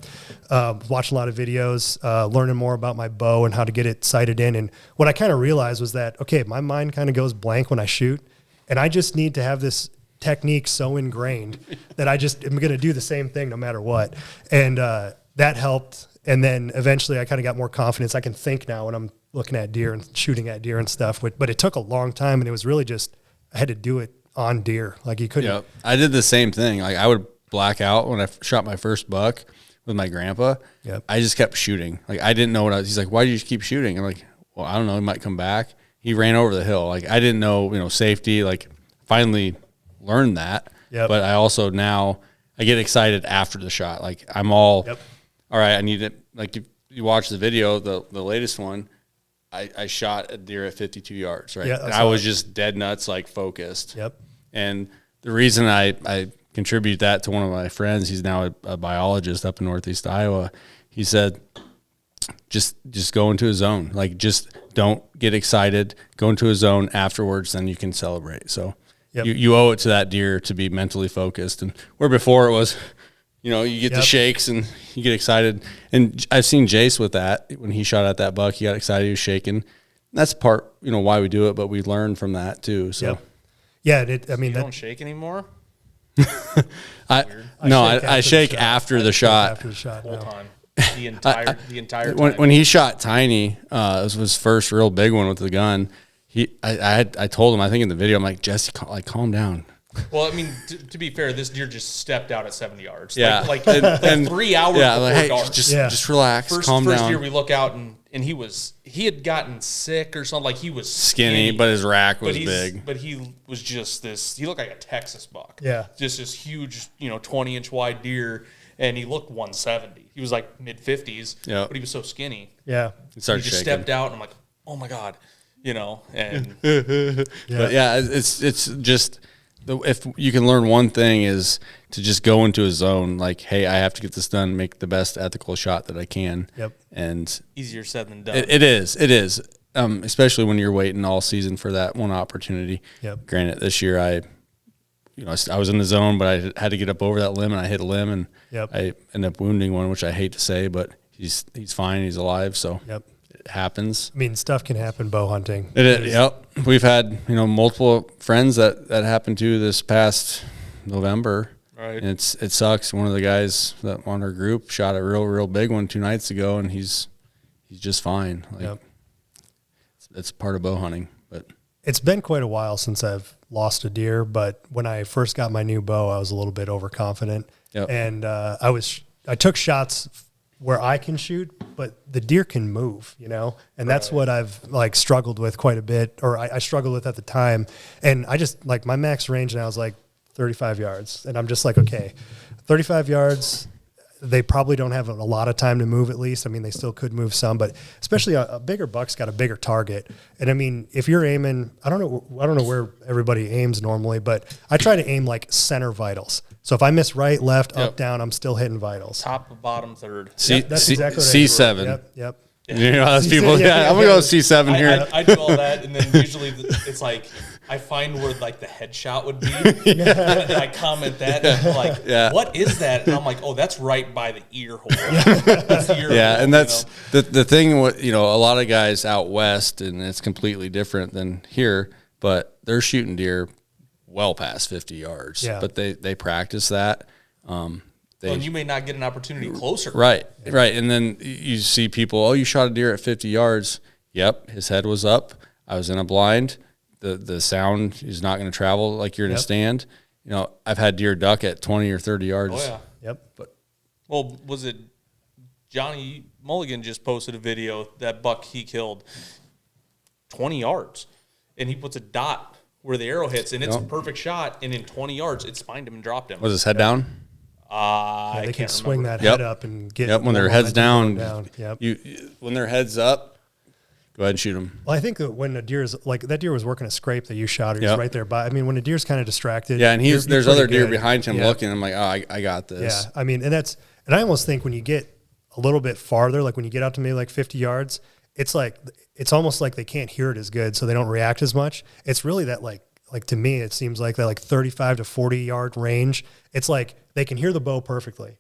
Watched a lot of videos, learning more about my bow and how to get it sighted in. And what I kind of realized was that, okay, my mind kind of goes blank when I shoot, and I just need to have this technique so ingrained that I just am going to do the same thing no matter what. And that helped. And then eventually I kind of got more confidence. I can think now when I'm looking at deer and shooting at deer and stuff. But it took a long time, and it was really just I had to do it on deer. Like you couldn't.
Yep. I did the same thing. Like I would black out when I shot my first buck with my grandpa.
Yep.
I just kept shooting. Like I didn't know what he's like, why do you keep shooting? I'm like, well, I don't know. He might come back. He ran over the hill. Like I didn't know, safety. Like finally learned that.
Yep.
But I also now I get excited after the shot. Like I'm all right, I need it. Like if you watch the video, the latest one, I shot a deer at 52 yards, right?
Yeah,
and I was just dead nuts, like focused.
Yep.
And the reason I contribute that to one of my friends, he's now a biologist up in Northeast Iowa. He said, just go into a zone. Like just don't get excited. Go into a zone afterwards, then you can celebrate. So you owe it to that deer to be mentally focused. And where before it was, you get the shakes and you get excited. And I've seen Jace with that. When he shot at that buck, he got excited, he was shaking. That's part, why we do it, but we learn from that too. So
yeah,
you don't shake anymore?
I shake after the shot.
After the shot,
whole time. the entire time.
When he shot Tiny, it was his first real big one with the gun. I told him, I think in the video, I'm like, Jesse, calm down.
Well, I mean, to be fair, this deer just stepped out at 70 yards.
Yeah.
Like 3 hours
yeah,
before
like, hey,
dark.
just relax, calm down.
First year we look out and he had gotten sick or something. Like he was
skinny, but his rack was big.
But he was just he looked like a Texas buck.
Yeah.
Just this huge, 20-inch wide deer. And he looked 170. He was like mid-50s, but he was so skinny.
Yeah.
He started
just
shaking.
stepped out, and I'm like, oh, my God. And
But yeah, it's just if you can learn one thing is to just go into a zone like, hey, I have to get this done, make the best ethical shot that I can.
Yep.
And
easier said than done.
It is. Especially when you're waiting all season for that one opportunity.
Yep.
Granted, this year I was in the zone, but I had to get up over that limb, and I hit a limb, and I ended up wounding one, which I hate to say, but he's fine, he's alive, so it happens.
I mean, stuff can happen bow hunting.
It is. Yep. We've had multiple friends that happened to this past November.
Right.
And it sucks. One of the guys that on our group shot a real big one 2 nights ago, and he's just fine. Like it's part of bow hunting, but.
It's been quite a while since I've lost a deer, but when I first got my new bow, I was a little bit overconfident.
Yep.
And I took shots where I can shoot, but the deer can move, and that's what I've struggled with quite a bit, or I struggled with at the time. And I just my max range now is 35 yards. And I'm just okay, 35 yards. They probably don't have a lot of time to move, at least. I mean, they still could move some, but especially a bigger buck's got a bigger target. And I mean, if you're aiming, I don't know where everybody aims normally, but I try to aim center vitals. So if I miss right, left, up, down, I'm still hitting vitals.
Top, bottom, third.
That's exactly what
C7.
Yep.
Those people. I'm gonna go C7 here.
I do all that, and then usually it's I find where the headshot would be, and I comment that, and I'm what is that? And I'm like, oh, that's right by the ear hole. That's the ear hole,
and that's the thing. What a lot of guys out west, and it's completely different than here, but they're shooting deer well past 50 yards.
Yeah.
But they practice that.
And you may not get an opportunity closer.
Right. And then you see people, oh, you shot a deer at 50 yards. Yep, his head was up. I was in a blind. The sound is not going to travel like you're in a stand. I've had deer duck at 20 or 30 yards.
Oh, yeah.
Yep.
Well, was it Johnny Mulligan just posted a video, that buck he killed 20 yards, and he puts a dot where the arrow hits, and it's a perfect shot, and in 20 yards, it spined him and dropped him.
Was his head down?
They can swing that head up and get.
Yep, when their head's down.
Yep.
When their head's up, go ahead and shoot them.
Well, I think that when a deer is that deer was working a scrape that you shot, or he's right there. But I mean, when a deer's kind of distracted,
and there's other deer behind him looking. I'm like, oh, I got this.
Yeah, I mean, and I almost think when you get a little bit farther, when you get out to maybe 50 yards, it's almost like they can't hear it as good, so they don't react as much. It's really that to me, it seems like that 35 to 40 yard range. It's they can hear the bow perfectly,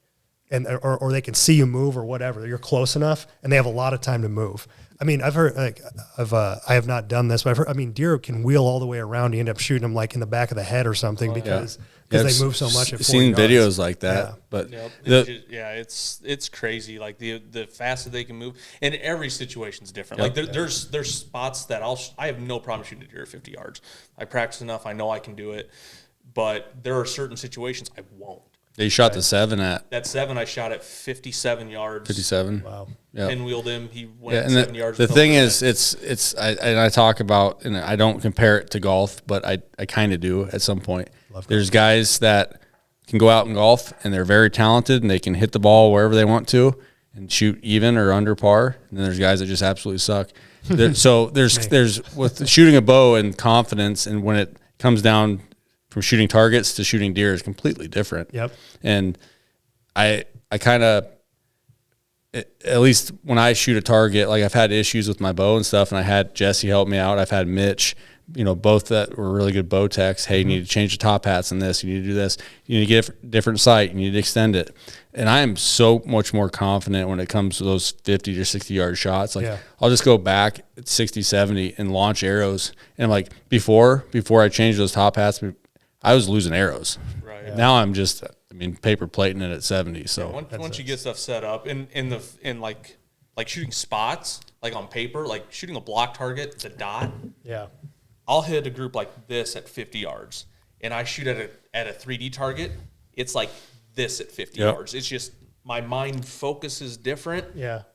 and or they can see you move or whatever. You're close enough, and they have a lot of time to move. I mean, I've heard I have not done this, but I've heard. I mean, deer can wheel all the way around. You end up shooting them in the back of the head or something because they move so much. At 40
seen
yards.
videos like that, but
it's crazy. The faster they can move, and every situation's different. There's spots that I have no problem shooting a deer at 50 yards. I practice enough. I know I can do it, but there are certain situations I won't.
They shot the 7 at
that 7. I shot at 57 yards.
57.
Wow.
Yeah.
Pinwheeled him. He went
and
7 yards.
The thing is, I talk about, and I don't compare it to golf, but I kind of do at some point. There's guys that can go out and golf, and they're very talented, and they can hit the ball wherever they want to and shoot even or under par. And then there's guys that just absolutely suck. So there's with shooting a bow and confidence, and when it comes down from shooting targets to shooting deer is completely different.
Yep.
And I kind of, at least when I shoot a target, I've had issues with my bow and stuff, and I had Jesse help me out. I've had Mitch, both that were really good bow techs. Hey, you need to change the top hats in this. You need to do this. You need to get a different sight. You need to extend it. And I am so much more confident when it comes to those 50 to 60 yard shots. I'll just go back at 60, 70 and launch arrows. And before I change those top hats, I was losing arrows.
Right.
Yeah. Now I'm just, paper plating it at 70. So
once you get stuff set up in like shooting spots, like on paper, like shooting a block target, it's a dot.
Yeah.
I'll hit a group like this at 50 yards, and I shoot at a 3D target. It's like this at 50 yards. It's just my mind focuses different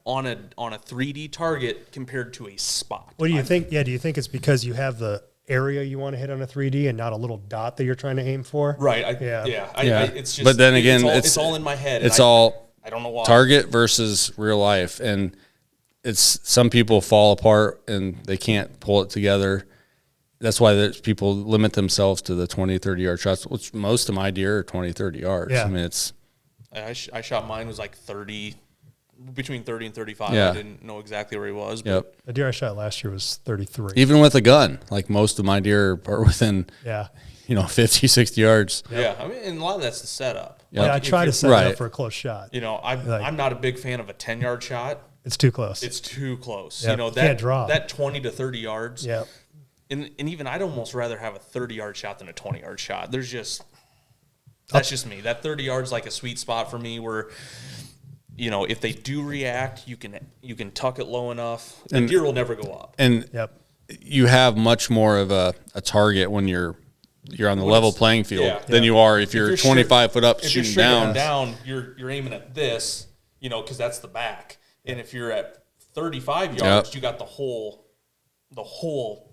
on a 3D target compared to a spot.
What do you think? Yeah, do you think it's because you have the area you want to hit on a 3D and not a little dot that you're trying to aim for?
Right. It's just.
But then again,
it's all in my head.
It's all.
I don't know why.
Target versus real life, and it's some people fall apart and they can't pull it together. That's why people limit themselves to the 20, 30-yard shots, which most of my deer are 20, 30 yards.
Yeah.
It's.
I shot mine was like 30, between 30 and 35.
Yeah.
I didn't know exactly where he was. But
Yep.
The deer I shot last year was 33.
Even with a gun, like most of my deer are within, 50, 60 yards.
Yeah. And a lot of that's the setup.
Yep.
I try to set it up for a close shot.
I'm not a big fan of a 10-yard shot.
It's too close.
It's too close.
Yep. Can't draw.
That 20 to 30 yards.
Yeah.
And even I'd almost rather have a 30-yard shot than a 20-yard shot. That's just me. That 30 yards like a sweet spot for me where, if they do react, you can tuck it low enough. The deer will never go up.
And you have much more of a target when you're on the level playing field than you are if you're 25 foot up shooting down.
You're aiming at this, because that's the back. And if you're at 35 yards, you got the whole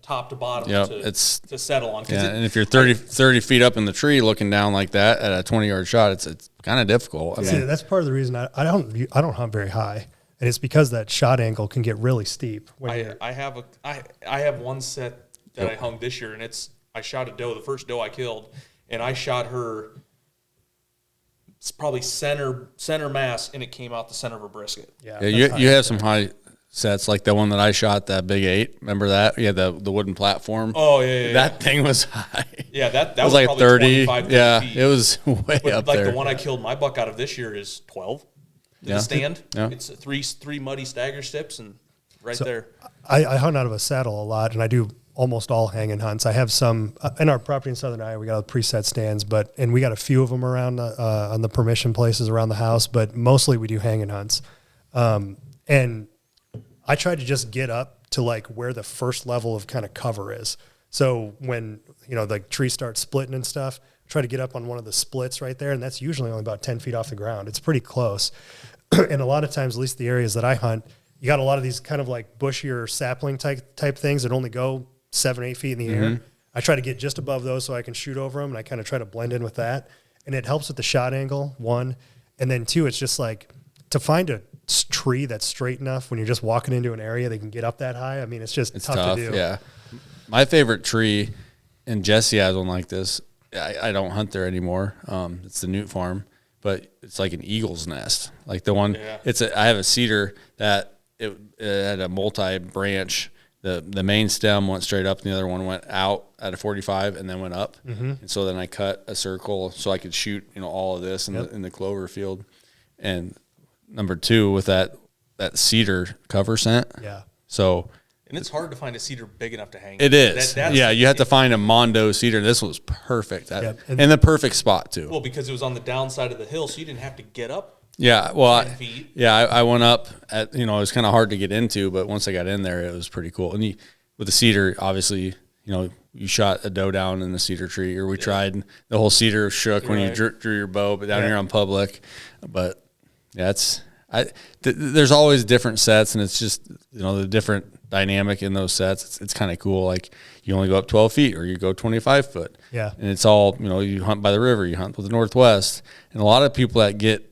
top to bottom to settle on.
And if you're 30 feet up in the tree looking down like that at a 20-yard shot, it's kind of difficult.
That's part of the reason I don't hunt very high, and it's because that shot angle can get really steep.
I have one set that I hung this year, and I shot a doe, the first doe I killed, and I shot her. It's probably center mass, and it came out the center of her brisket.
Yeah, you have some high sets like the one that I shot, that Big 8. Remember that? Yeah, the wooden platform.
Oh yeah.
That thing was high.
Yeah, that
was like 30.
30
yeah,
feet.
it was way up
like
there.
The one I killed my buck out of this year is 12. The stand. Yeah. It's three muddy stagger steps and there.
I hunt out of a saddle a lot, and I do almost all hanging hunts. I have some in our property in Southern Iowa. We got preset stands, and we got a few of them around on the permission places around the house. But mostly we do hanging hunts, and I try to just get up to like where the first level of kind of cover is. So when the tree starts splitting and stuff, try to get up on one of the splits right there, and that's usually only about 10 feet off the ground. It's pretty close, and a lot of times, at least the areas that I hunt, you got a lot of these kind of like bushier sapling type things that only go 7-8 feet in the air. I try to get just above those so I can shoot over them, and I kind of try to blend in with that. And it helps with the shot angle, one. And then two, it's just like to find a tree that's straight enough when you're just walking into an area they can get up that high. It's tough to do.
Yeah. My favorite tree, and Jesse has one like this. I don't hunt there anymore. It's the Newt Farm, but it's like an eagle's nest. Like the one, I have a cedar that it had a multi-branch. The main stem went straight up, and the other one went out at a 45 and then went up. And so then I cut a circle so I could shoot, all of this in the clover field. And number two, with that cedar cover scent.
Yeah.
So.
And it's hard to find a cedar big enough to hang.
It is. You have to find a Mondo cedar. This was perfect. And the perfect spot too.
Well, because it was on the downside of the hill, so you didn't have to get up.
Yeah, well,
10 feet.
I went up at, it was kind of hard to get into, but once I got in there, it was pretty cool. And with the cedar, obviously, you shot a doe down in the cedar tree, or we tried, the whole cedar shook when you drew your bow, but down here on public. But yeah, there's always different sets, and it's just, the different dynamic in those sets. It's kind of cool. Like you only go up 12 feet or you go 25 foot.
Yeah.
And it's all, you hunt by the river, you hunt with the Northwest. And a lot of people that get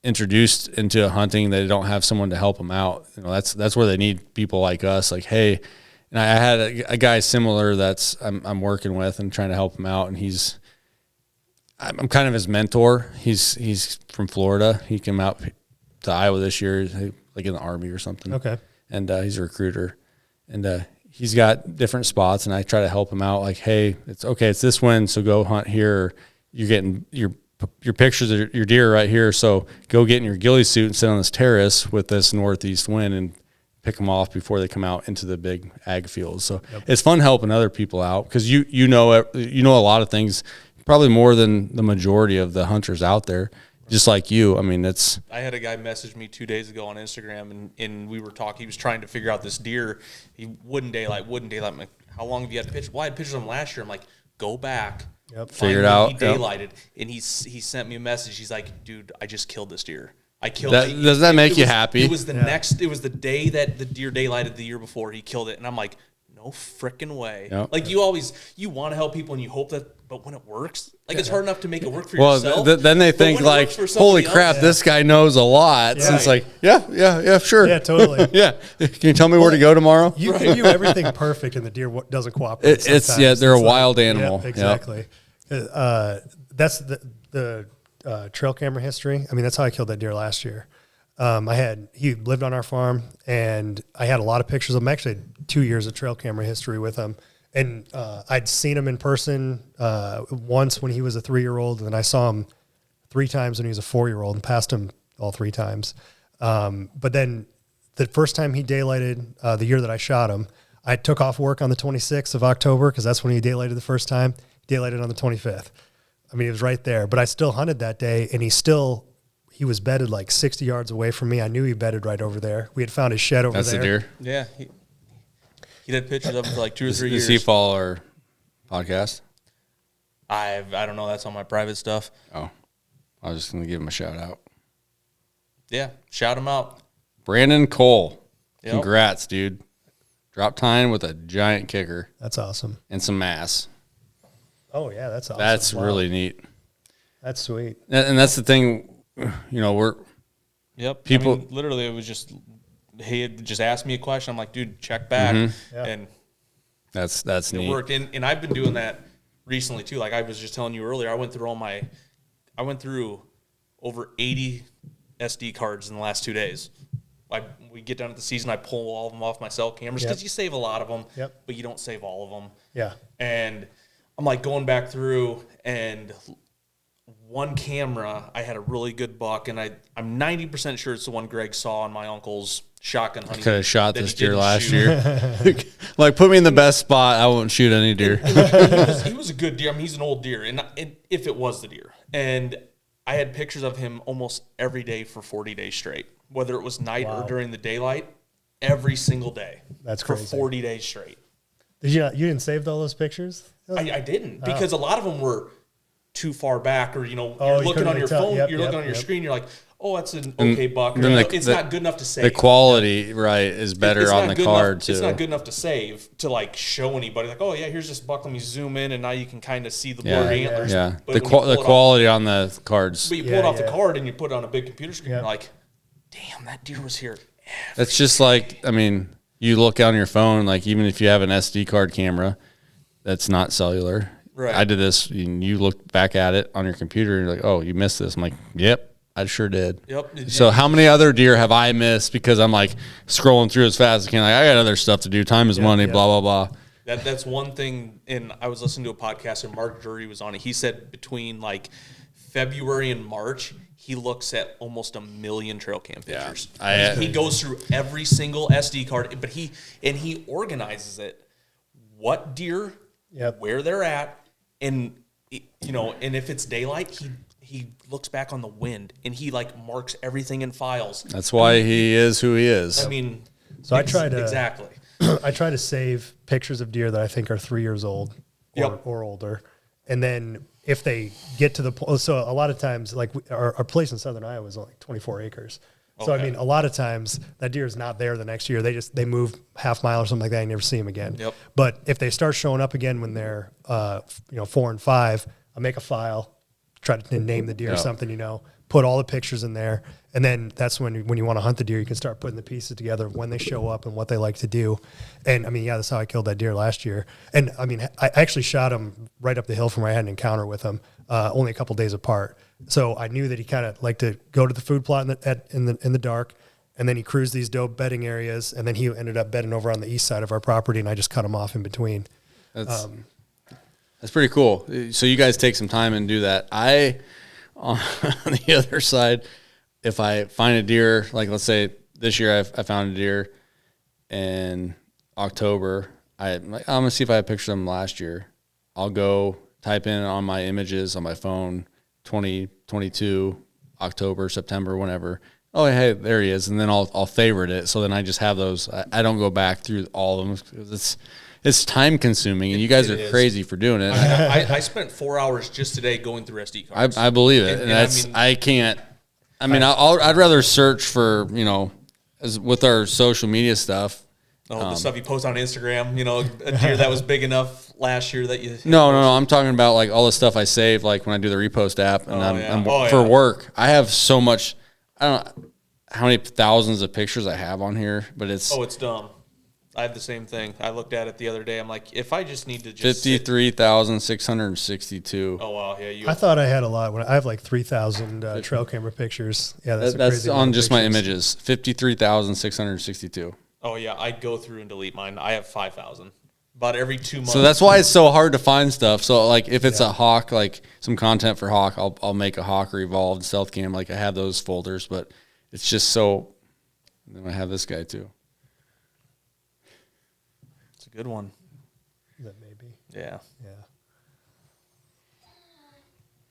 introduced into hunting, they don't have someone to help them out. That's where they need people like us. Like, hey, and I had a guy similar that's I'm working with and trying to help him out, and I'm kind of his mentor. He's from Florida. He came out to Iowa this year, like in the Army or something.
Okay.
And he's a recruiter, and he's got different spots, and I try to help him out. Like, hey, it's this wind, so go hunt here. You're getting your pictures of your deer right here, so go get in your ghillie suit and sit on this terrace with this northeast wind and pick them off before they come out into the big ag fields. So it's fun helping other people out because you know a lot of things, probably more than the majority of the hunters out there. Just like you, I mean, I
had a guy message me 2 days ago on Instagram, and we were talking. He was trying to figure out this deer. He wouldn't daylight. I'm like, how long have you had pictures? Well, I had pictures of him last year. I'm like, go back,
figure it out.
He daylighted, and he sent me a message. He's like, dude, I just killed this deer. I killed
it. Does that make you happy?
It was the day that the deer daylighted the year before he killed it, and I'm like, no freaking way. Yep. Like you want to help people, and you hope that. But when it works, like it's hard enough to make it work for yourself.
Well, then they think like, holy crap, this guy knows a lot. So it's like, yeah, sure.
Yeah, totally.
Yeah. Can you tell me where to go tomorrow?
You can do everything perfect, and the deer doesn't cooperate.
They're a wild animal.
Yep, exactly. Yep. That's the trail camera history. I mean, that's how I killed that deer last year. He lived on our farm, and I had a lot of pictures of him. I actually had 2 years of trail camera history with him. And I'd seen him in person once when he was a 3-year-old, and then I saw him 3 times when he was a 4-year-old and passed him all 3 times. But then the first time he daylighted, the year that I shot him, I took off work on the 26th of October because that's when he daylighted the first time. He daylighted on the 25th. I mean, he was right there. But I still hunted that day, and he was bedded like 60 yards away from me. I knew he bedded right over there. We had found his shed over there.
That's the deer?
Yeah. He did pictures of him for like 2 or 3 years.
Does he follow our podcast?
I don't know. That's on my private stuff.
Oh, I was just going to give him a shout out.
Yeah, shout him out.
Brandon Cole. Yep. Congrats, dude. Drop time with a giant kicker.
That's awesome.
And some mass.
Oh, yeah, that's awesome.
That's really neat.
That's sweet.
And that's the thing,
Yep. People. I mean, literally, it was just... He had just asked me a question. I'm like, dude, check back. Mm-hmm. And
that's
it
neat.
Worked. And I've been doing that recently too. Like I was just telling you earlier, I went through over 80 SD cards in the last 2 days. We get done at the season, I pull all of them off my cell cameras because you save a lot of them, but you don't save all of them.
Yeah.
And I'm like going back through, and one camera, I had a really good buck, and I'm 90% sure it's the one Greg saw on my uncle's shotgun hunting.
Could have shot this deer last year. Like, put me in the best spot, I won't shoot any deer.
He was a good deer. I mean, he's an old deer, and if it was the deer. And I had pictures of him almost every day for 40 days straight, whether it was night or during the daylight, every single day.
That's crazy.
For 40 days straight.
You didn't save all those pictures?
I didn't, because a lot of them were too far back, or you're looking on your phone, you're looking on your screen, you're like, oh, that's an okay buck. It's not good enough to save.
The quality, is better on the card too.
It's not good enough to save to like show anybody. Like, oh yeah, here's this buck. Let me zoom in, and now you can kind of see the blurred antlers.
Yeah, the quality on the cards.
But you pull it off the card and you put it on a big computer screen. You're like, damn, that deer was here.
That's just like, I mean, you look on your phone, like even if you have an SD card camera that's not cellular.
Right.
I did this, and you look back at it on your computer, and you're like, oh, you missed this. I'm like, yep, I sure did.
Yep.
So how many other deer have I missed because I'm like scrolling through as fast as I can? Like, I got other stuff to do. Time is money, blah, blah, blah.
That's one thing. And I was listening to a podcast, and Mark Drury was on it. He said between like February and March, he looks at almost 1 million trail cam pictures. He goes through every single SD card, but he organizes it. What deer, where they're at, and and if it's daylight, he looks back on the wind, and he like marks everything in files.
That's why he is who he is.
I mean,
so I try to
exactly.
I try to save pictures of deer that I think are 3 years old or older, and then if they get to the point, so a lot of times, like our place in Southern Iowa is only 24 acres. So, I mean, a lot of times that deer is not there the next year. They move half mile or something like that. You never see them again.
Yep.
But if they start showing up again when they're, 4 and 5, I'll make a file, try to name the deer or something, put all the pictures in there. And then that's when you want to hunt the deer, you can start putting the pieces together of when they show up and what they like to do. And I mean, that's how I killed that deer last year. And I mean, I actually shot him right up the hill from where I had an encounter with him, only a couple days apart. So I knew that he kind of liked to go to the food plot in the dark, and then he cruised these dope bedding areas, and then he ended up bedding over on the east side of our property, and I just cut him off in between.
That's pretty cool. So you guys take some time and do that. On the other side, if I find a deer, like let's say this year I found a deer, in October. I'm gonna see if I have pictures of them last year. I'll go type in on my images on my phone 2022 October, September, whenever. Oh, hey, there he is, and then I'll favorite it. So then I just have those. I don't go back through all of them because it's time consuming, and you guys are crazy for doing it.
I spent 4 hours just today going through SD cards.
I believe it, and that's I can't. I mean, I'd rather search for as with our social media stuff.
The stuff you post on Instagram, a deer that was big enough last year that you.
No. I'm talking about like all the stuff I save, like when I do the repost app, and for work. I have so much. I don't know how many thousands of pictures I have on here, but it's.
Oh, it's dumb. I have the same thing. I looked at it the other day. I'm like, if I just need to just
53,662.
Oh wow, yeah.
I thought I had a lot. I have like 3,000 trail camera pictures. Yeah, that's crazy
on just my images. 53,662.
Oh yeah, I go through and delete mine. I have 5,000. About every 2 months.
So that's why it's so hard to find stuff. So like if it's a hawk, like some content for hawk, I'll make a hawk or evolved stealth cam. Like I have those folders, but it's just so. Then I have this guy too.
It's a good one.
That maybe.
Yeah.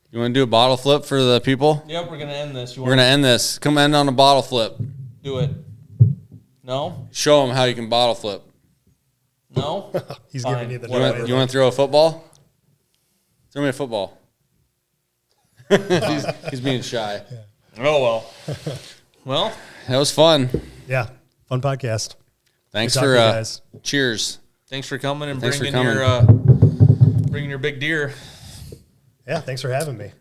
You want to do a bottle flip for the people?
Yep, we're gonna end this.
We're gonna end this. Come end on a bottle flip.
Do it. No.
Show them how you can bottle flip.
No.
He's
Fine.
giving you the.
You want to throw a football? Throw me a football. he's being shy.
Yeah. Oh well. Well,
that was fun.
Yeah, fun podcast.
Thanks
Good
for
talking to you guys.
Cheers.
Thanks for coming and
Thanks
bringing
for coming.
your big deer.
Yeah, thanks for having me.